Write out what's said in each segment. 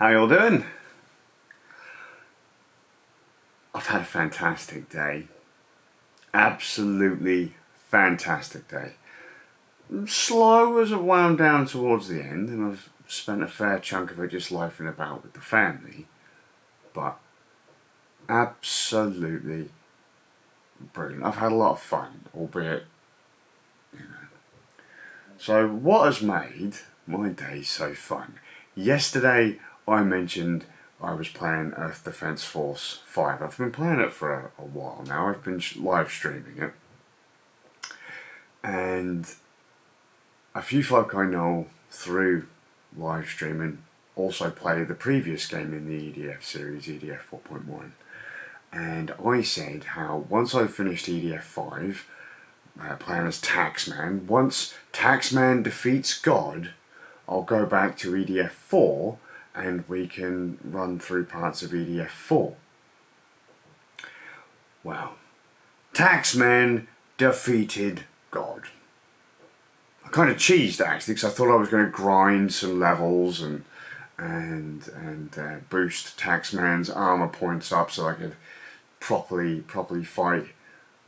How you all doing? I've had a fantastic day. Absolutely fantastic day. Slow as it wound down towards the end, and I've spent a fair chunk of it just loafing about with the family. But absolutely brilliant. I've had a lot of fun, albeit, So what has made my day so fun? Yesterday I mentioned I was playing Earth Defense Force 5. I've been playing it for a while now. I've been live streaming it. And a few folk I know through live streaming also play the previous game in the EDF series, EDF 4.1. And I said how once I finished EDF 5, playing as Taxman, once Taxman defeats God, I'll go back to EDF 4 and we can run through parts of EDF 4. Well, Taxman defeated God. I kind of cheesed actually, because I thought I was going to grind some levels and boost Taxman's armor points up so I could properly fight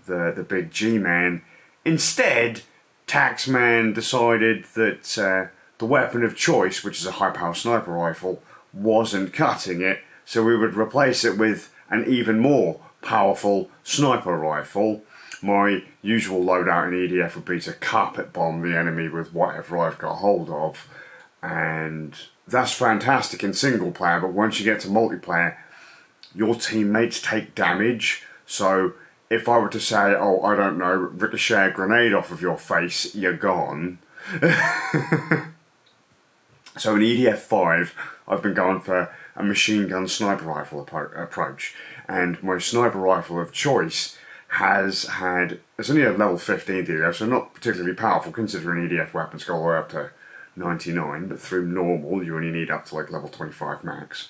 the big G-man. Instead, Taxman decided that the weapon of choice, which is a high-power sniper rifle, wasn't cutting it, so we would replace it with an even more powerful sniper rifle. My usual loadout in EDF would be to carpet bomb the enemy with whatever I've got hold of, and that's fantastic in single player, but once you get to multiplayer, your teammates take damage. So if I were to say, oh, I don't know, ricochet a grenade off of your face, you're gone. So in EDF 5, I've been going for a machine gun sniper rifle approach, and my sniper rifle of choice it's only a level 15 EDF, so not particularly powerful considering EDF weapons go all the way up to 99, but through normal you only need up to like level 25 max,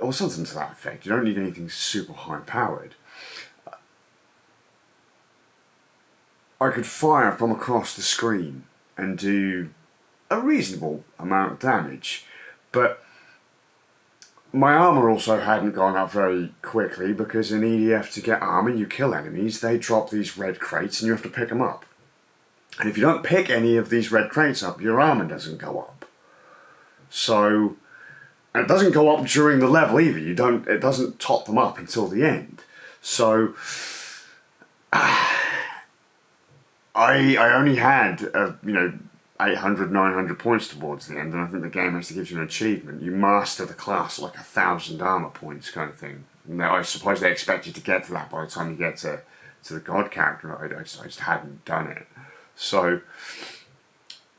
or something to that effect. You don't need anything super high powered. I could fire from across the screen and do a reasonable amount of damage, but my armor also hadn't gone up very quickly, because in EDF to get armor you kill enemies, they drop these red crates and you have to pick them up. And if you don't pick any of these red crates up, your armor doesn't go up. So, and it doesn't go up during the level either. It doesn't top them up until the end. So I only had 800, 900 points towards the end, and I think the game actually gives you an achievement. You master the class like 1,000 armor points kind of thing. And I suppose they expect you to get to that by the time you get to the God character. I just hadn't done it. So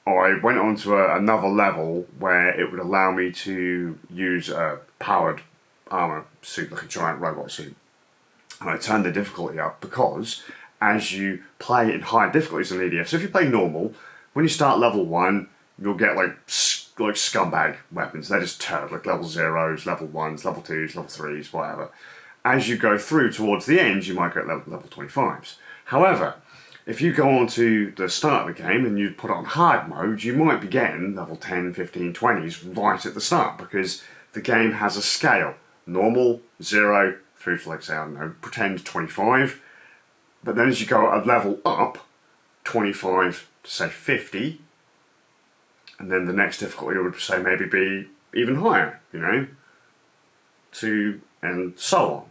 I went on to another level where it would allow me to use a powered armor suit, like a giant robot suit. And I turned the difficulty up because as you play in higher difficulties in EDF, so if you play normal, when you start level 1, you'll get like scumbag weapons. They're just turd, like level 0s, level 1s, level 2s, level 3s, whatever. As you go through towards the end, you might get level 25s. However, if you go on to the start of the game and you put it on hard mode, you might be getting level 10, 15, 20s right at the start, because the game has a scale. Normal, 0, through to, like, say, I don't know, pretend 25. But then as you go a level up, 25 to say 50, and then the next difficulty would say maybe be even higher, and so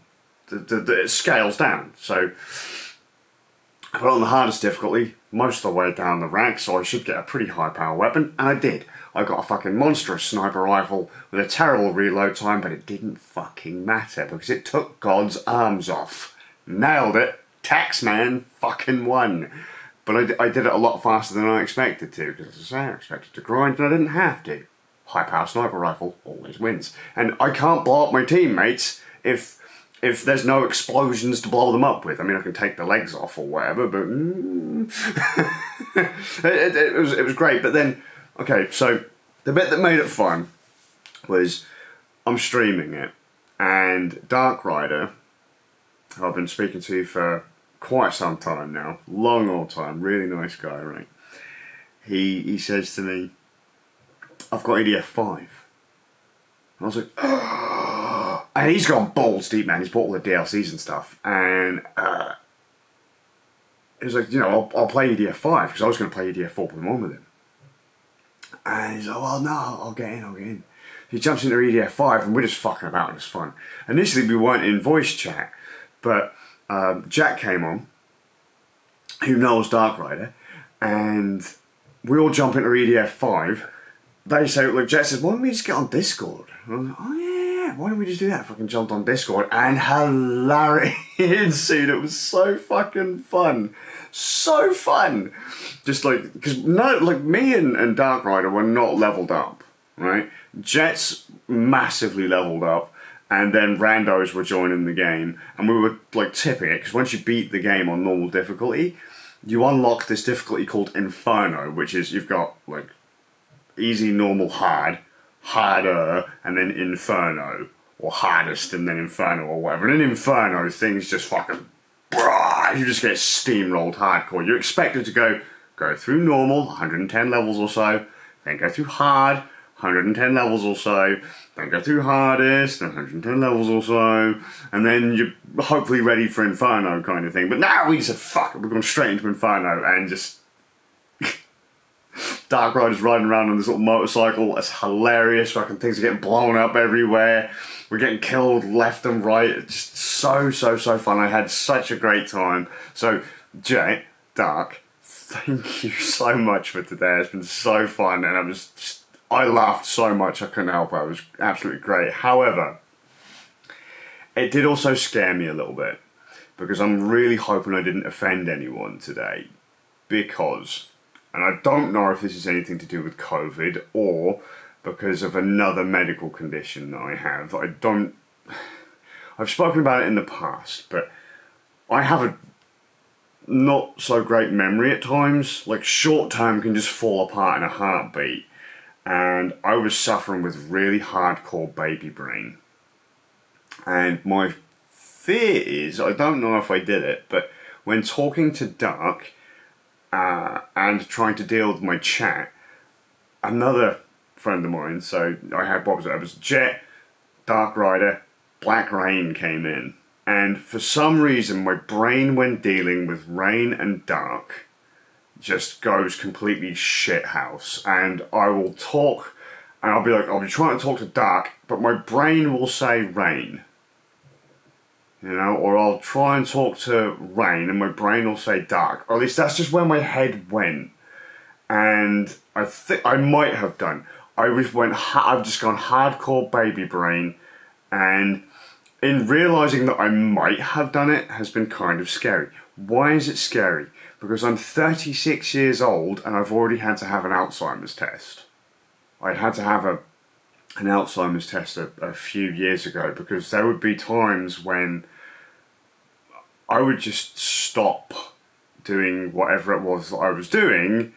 on. It scales down. So I put on the hardest difficulty most of the way down the rack, so I should get a pretty high power weapon, and I did. I got a fucking monstrous sniper rifle with a terrible reload time, but it didn't fucking matter because it took God's arms off. Nailed it. Taxman fucking won. But I did it a lot faster than I expected to, because as I say, I expected to grind and I didn't have to. High power sniper rifle always wins. And I can't blow up my teammates if there's no explosions to blow them up with. I mean, I can take the legs off or whatever, but it was great. But then, okay, so the bit that made it fun was I'm streaming it, and Dark Rider, who I've been speaking to for quite some time now, long old time, really nice guy, right? He says to me, I've got EDF 5. I was like, oh. And he's gone balls deep, man. He's bought all the DLCs and stuff. And he was like, you know, I'll play EDF 5 because I was going to play EDF 4.1 with him. And he's like, well, no, I'll get in. He jumps into EDF 5 and we're just fucking about and it's fun. Initially, we weren't in voice chat, but Jack came on, who knows Dark Rider, and we all jump into EDF 5. They say, look, Jack says, why don't we just get on Discord? And I was like, oh yeah, why don't we just do that? Fucking jumped on Discord, and hilarious, dude, it was so fucking fun. So fun. Just like, because no, like me and Dark Rider were not leveled up, right? Jet's massively leveled up, and then randos were joining the game, and we were like tipping it, because once you beat the game on normal difficulty, you unlock this difficulty called Inferno, which is, you've got like easy, normal, hard, harder, and then Inferno, or hardest, and then Inferno, or whatever. And in Inferno, things just fucking, you just get steamrolled hardcore. You're expected to go through normal, 110 levels or so, then go through hard, 110 levels or so, then go through hardest, 110 levels or so, and then you're hopefully ready for Inferno kind of thing. But now we said, fuck it, we're going straight into Inferno, and just Dark Rider's riding around on this little motorcycle. It's hilarious. Fucking things are getting blown up everywhere. We're getting killed left and right. It's just so fun. I had such a great time. So, Jay, Dark, thank you so much for today. It's been so fun, and I laughed so much I couldn't help it. It was absolutely great. However, it did also scare me a little bit, because I'm really hoping I didn't offend anyone today, because, and I don't know if this is anything to do with COVID or because of another medical condition that I have. I've spoken about it in the past, but I have a not so great memory at times. Like, short term can just fall apart in a heartbeat. And I was suffering with really hardcore baby brain. And my fear is, I don't know if I did it, but when talking to Dark and trying to deal with my chat, another friend of mine, so I had, what was it? It was Jet, Dark Rider, Black Rain came in. And for some reason, my brain, when dealing with Rain and Dark, just goes completely shithouse. And I will talk, and I'll be trying to talk to Dark, but my brain will say Rain. You know, or I'll try and talk to Rain, and my brain will say Dark. Or at least that's just where my head went. And I think I might have done. I've just gone hardcore baby brain, and in realising that I might have done it has been kind of scary. Why is it scary? Because I'm 36 years old and I've already had to have an Alzheimer's test. I had to have an Alzheimer's test a few years ago, because there would be times when I would just stop doing whatever it was that I was doing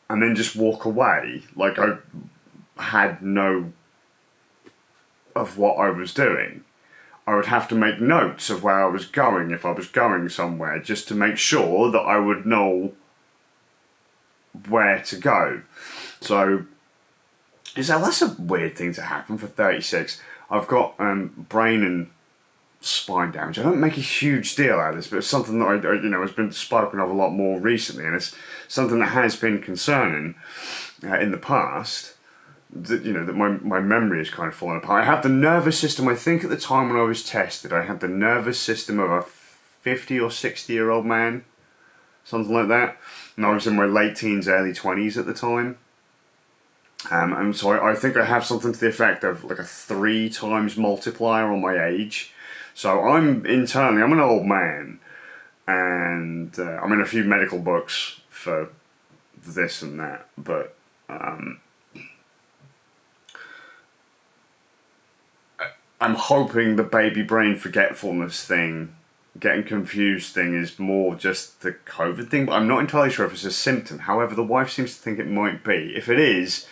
and then just walk away. Like, I had no of what I was doing. I would have to make notes of where I was going if I was going somewhere, just to make sure that I would know where to go. So, that's a weird thing to happen for 36. I've got brain and spine damage. I don't make a huge deal out of this, but it's something that has been spoken of a lot more recently, and it's something that has been concerning in the past. That my memory is kind of falling apart. I have the nervous system. I think at the time when I was tested, I had the nervous system of a 50 or 60-year-old man, something like that. And I was in my late teens, early 20s at the time. And so I think I have something to the effect of like a 3 times multiplier on my age. So I'm an old man, and I'm in a few medical books for this and that, but I'm hoping the baby brain forgetfulness thing, getting confused thing, is more just the COVID thing, but I'm not entirely sure if it's a symptom. However, the wife seems to think it might be. If it is,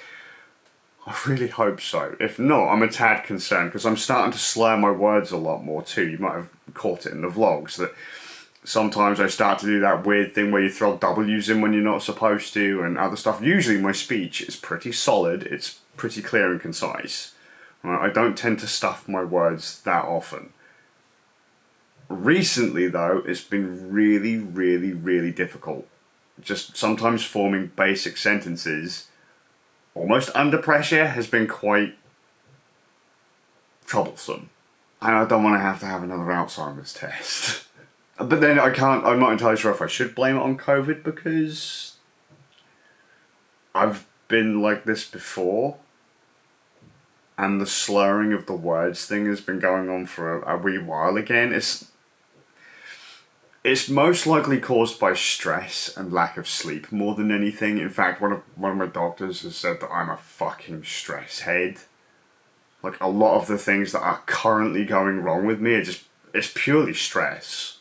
I really hope so. If not, I'm a tad concerned, because I'm starting to slur my words a lot more too. You might have caught it in the vlogs, that sometimes I start to do that weird thing where you throw W's in when you're not supposed to, and other stuff. Usually my speech is pretty solid, it's pretty clear and concise. Right? I don't tend to stuff my words that often. Recently, though, it's been really, really, really difficult. Just sometimes forming basic sentences, almost under pressure, has been quite troublesome. And I don't want to have another Alzheimer's test. But then I'm not entirely sure if I should blame it on COVID, because I've been like this before. And the slurring of the words thing has been going on for a wee while again. It's most likely caused by stress and lack of sleep more than anything. In fact, one of my doctors has said that I'm a fucking stress head. Like, a lot of the things that are currently going wrong with me it's purely stress.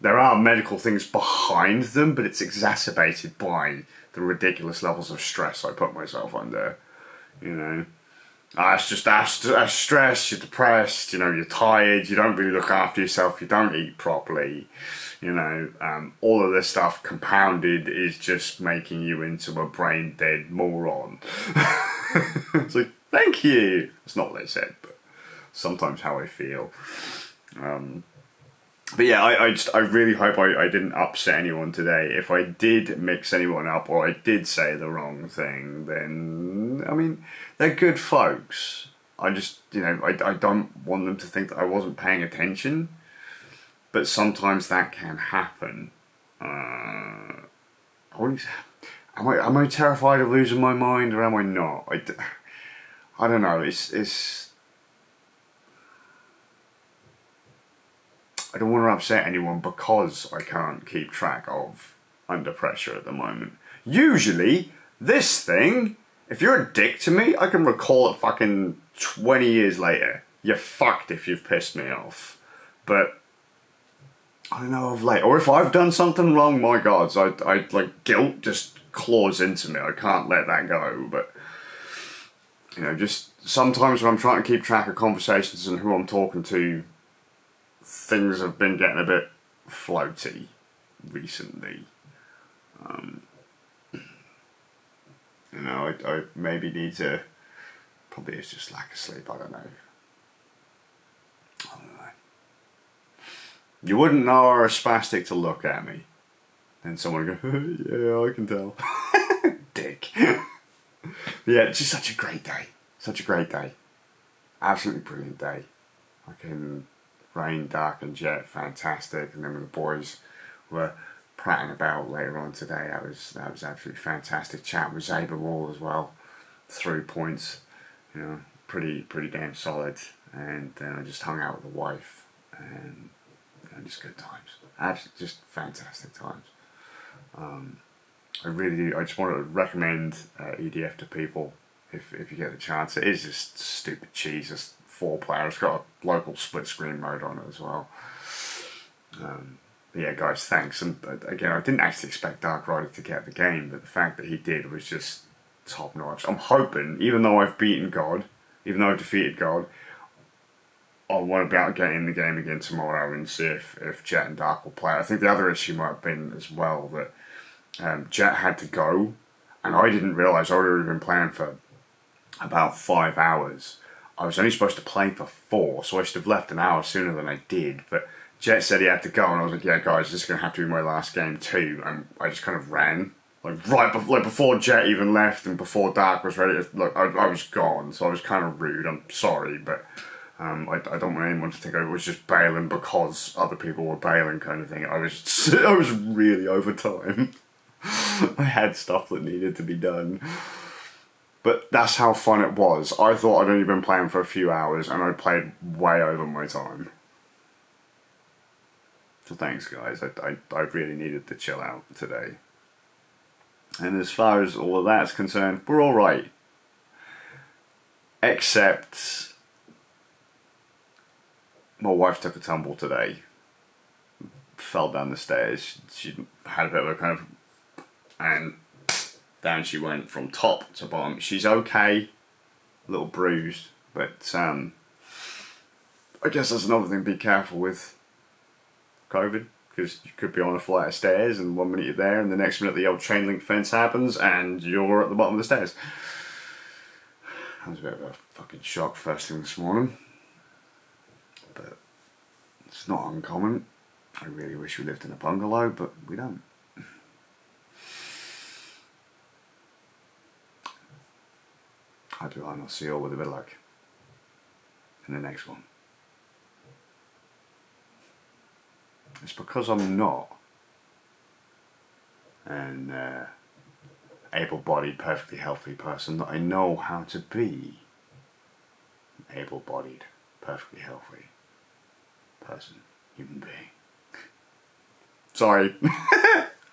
There are medical things behind them, but it's exacerbated by the ridiculous levels of stress I put myself under, you know. It's just stress, you're depressed, you know, you're tired, you don't really look after yourself, you don't eat properly, you know, all of this stuff compounded is just making you into a brain dead moron. It's like, thank you! It's not what they said, but sometimes how I feel. But yeah, I really hope I didn't upset anyone today. If I did mix anyone up or I did say the wrong thing, then, I mean, they're good folks. I just, you know, I don't want them to think that I wasn't paying attention. But sometimes that can happen. Am I terrified of losing my mind, or am I not? I don't know, I don't want to upset anyone because I can't keep track of under pressure at the moment. Usually, this thing, if you're a dick to me, I can recall it fucking 20 years later. You're fucked if you've pissed me off. But I don't know, of late. Or if I've done something wrong, my God, I like, guilt just claws into me. I can't let that go. But, you know, just sometimes when I'm trying to keep track of conversations and who I'm talking to, things have been getting a bit floaty recently. You know, I maybe need to, probably it's just lack of sleep, I don't know. You wouldn't know I was a spastic to look at me. Then someone would go, yeah, I can tell. Dick. Yeah, it's just such a great day. Such a great day. Absolutely brilliant day. Fucking rain, dark and jet, fantastic. And then when the boys were prattling about later on today, that was absolutely fantastic. Chat with Zaber Wall as well. 3 points. You know, pretty damn solid. And then I just hung out with the wife and just good times. Absolutely, just fantastic times. I just want to recommend EDF to people if you get the chance. It is just stupid cheese. It's 4 players. It's got a local split screen mode on it as well. But yeah, guys, thanks. And again, I didn't actually expect Dark Rider to get the game, but the fact that he did was just top notch. I'm hoping, even though I've beaten God, even though I've defeated God, I want to be able to get in the game again tomorrow and see if Jet and Dark will play. I think the other issue might have been as well that Jet had to go, and I didn't realise. I'd already been playing for about 5 hours. I was only supposed to play for 4, so I should have left an hour sooner than I did. But Jet said he had to go, and I was like, yeah, guys, this is going to have to be my last game too. And I just kind of ran. Like before Jet even left and before Dark was ready. I was gone, so I was kind of rude. I'm sorry, but I don't want anyone to think I was just bailing because other people were bailing, kind of thing. I was really over time. I had stuff that needed to be done. But that's how fun it was. I thought I'd only been playing for a few hours and I played way over my time. So thanks, guys. I really needed to chill out today. And as far as all of that's concerned, we're alright. Except my wife took a tumble today. Fell down the stairs. She had a bit of a kind of... and down she went from top to bottom. She's okay. A little bruised. But I guess that's another thing. Be careful with COVID. Because you could be on a flight of stairs and 1 minute you're there and the next minute the old chain link fence happens and you're at the bottom of the stairs. That was a bit of a fucking shock first thing this morning. But it's not uncommon. I really wish we lived in a bungalow, but we don't. Hope I'll see you all with a bit of luck in the next one. It's because I'm not an able-bodied, perfectly healthy person that I know how to be an able-bodied, perfectly healthy person, human being. Sorry.